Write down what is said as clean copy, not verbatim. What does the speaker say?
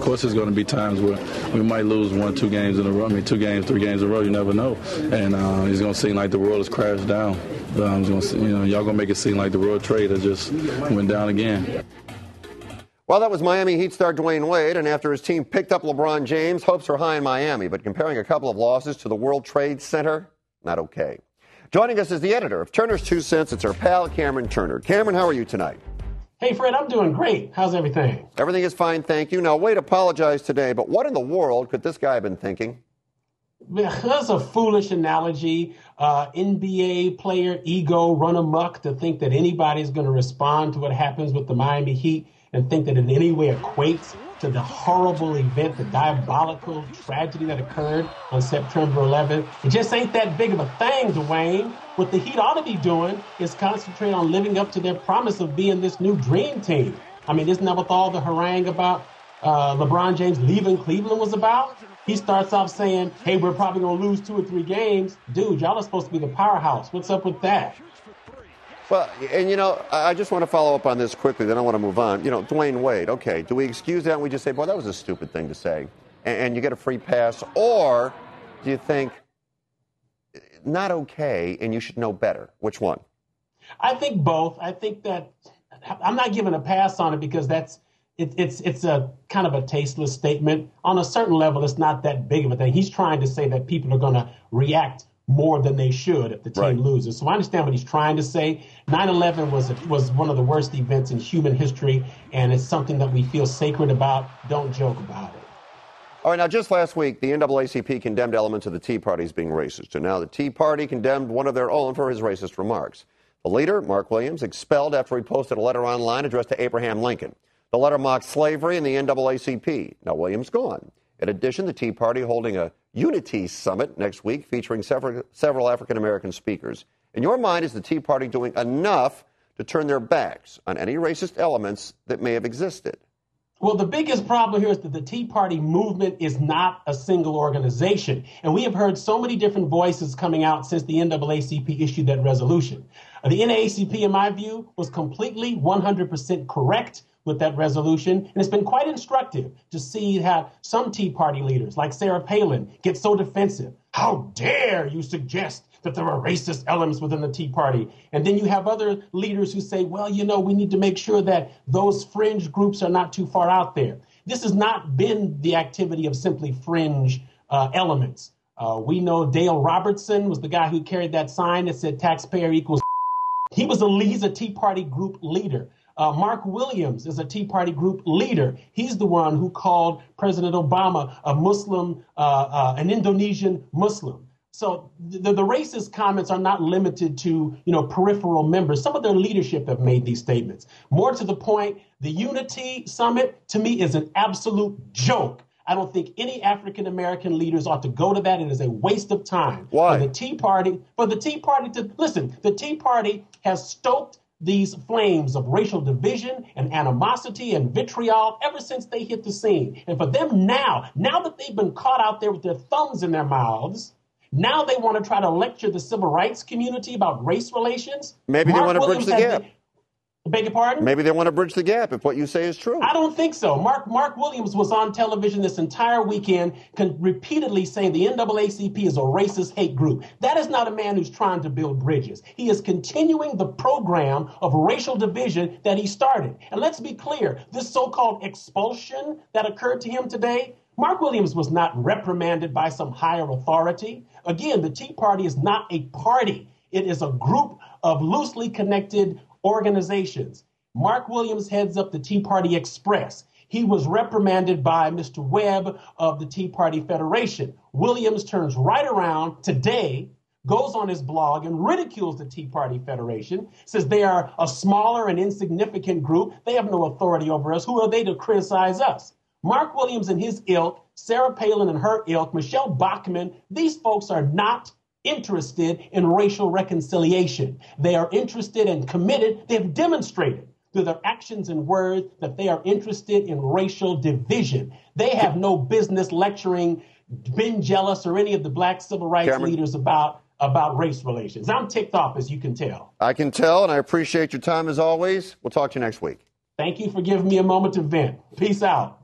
Of course, there's going to be times where we might lose 1, 2 games in a row. I mean, 2 games, 3 games in a row. You never know. And it's going to seem like the world has crashed down. Y'all going to make it seem like the World Trade has just went down again. Well, that was Miami Heat star Dwyane Wade, and after his team picked up LeBron James, hopes are high in Miami. But comparing a couple of losses to the World Trade Center, not okay. Joining us is the editor of Turner's 2 Cents. It's our pal, Cameron Turner. Cameron, how are you tonight? Hey, Fred, I'm doing great. How's everything? Everything is fine, thank you. Now, Wade apologized today, but what in the world could this guy have been thinking? That's a foolish analogy. NBA player ego run amok to think that anybody's going to respond to what happens with the Miami Heat and think that in any way equates to the horrible event, the diabolical tragedy that occurred on September 11th. It just ain't that big of a thing, Dwayne. What the Heat ought to be doing is concentrate on living up to their promise of being this new dream team. I mean, isn't that what all the harangue about LeBron James leaving Cleveland was about? He starts off saying, hey, we're probably going to lose 2 or 3 games. Dude, y'all are supposed to be the powerhouse. What's up with that? Well, and, I just want to follow up on this quickly, then I want to move on. Dwyane Wade, okay, do we excuse that and we just say, boy, that was a stupid thing to say, and you get a free pass? Or do you think not okay and you should know better? Which one? I think both. I think that I'm not giving a pass on it because it's a kind of a tasteless statement. On a certain level, it's not that big of a thing. He's trying to say that people are going to react more than they should if the team loses. So I understand what he's trying to say. 9/11 was one of the worst events in human history, and it's something that we feel sacred about. Don't joke about it. All right, now just last week, the NAACP condemned elements of the Tea Party as being racist, and now the Tea Party condemned one of their own for his racist remarks. The leader, Mark Williams, expelled after he posted a letter online addressed to Abraham Lincoln. The letter mocked slavery and the NAACP. Now Williams gone. In addition, the Tea Party holding a UniTea summit next week featuring several African-American speakers. In your mind, is the Tea Party doing enough to turn their backs on any racist elements that may have existed? Well, the biggest problem here is that the Tea Party movement is not a single organization. And we have heard so many different voices coming out since the NAACP issued that resolution. The NAACP, in my view, was completely 100% correct with that resolution. And it's been quite instructive to see how some Tea Party leaders, like Sarah Palin, get so defensive. How dare you suggest that there are racist elements within the Tea Party? And then you have other leaders who say, well, we need to make sure that those fringe groups are not too far out there. This has not been the activity of simply fringe elements. We know Dale Robertson was the guy who carried that sign that said taxpayer equals. He's a Tea Party group leader. Mark Williams is a Tea Party group leader. He's the one who called President Obama a Muslim, an Indonesian Muslim. So the racist comments are not limited to, peripheral members. Some of their leadership have made these statements. More to the point, the UniTea summit, to me, is an absolute joke. I don't think any African-American leaders ought to go to that. It is a waste of time. Why? The Tea Party the Tea Party has stoked these flames of racial division and animosity and vitriol ever since they hit the scene. And for them now that they've been caught out there with their thumbs in their mouths, now they want to try to lecture the civil rights community about race relations. Maybe they want to bridge the gap. Beg your pardon? Maybe they want to bridge the gap if what you say is true. I don't think so. Mark Williams was on television this entire weekend repeatedly saying the NAACP is a racist hate group. That is not a man who's trying to build bridges. He is continuing the program of racial division that he started. And let's be clear, this so-called expulsion that occurred to him today, Mark Williams was not reprimanded by some higher authority. Again, the Tea Party is not a party. It is a group of loosely connected organizations. Mark Williams heads up the Tea Party Express. He was reprimanded by Mr. Webb of the Tea Party Federation. Williams turns right around today, goes on his blog and ridicules the Tea Party Federation, says they are a smaller and insignificant group. They have no authority over us. Who are they to criticize us? Mark Williams and his ilk, Sarah Palin and her ilk, Michelle Bachmann, these folks are not interested in racial reconciliation. They are interested and committed. They have demonstrated through their actions and words that they are interested in racial division. They have no business lecturing Ben Jealous or any of the black civil rights leaders about race relations. I'm ticked off, as you can tell. I can tell, and I appreciate your time as always. We'll talk to you next week. Thank you for giving me a moment to vent. Peace out.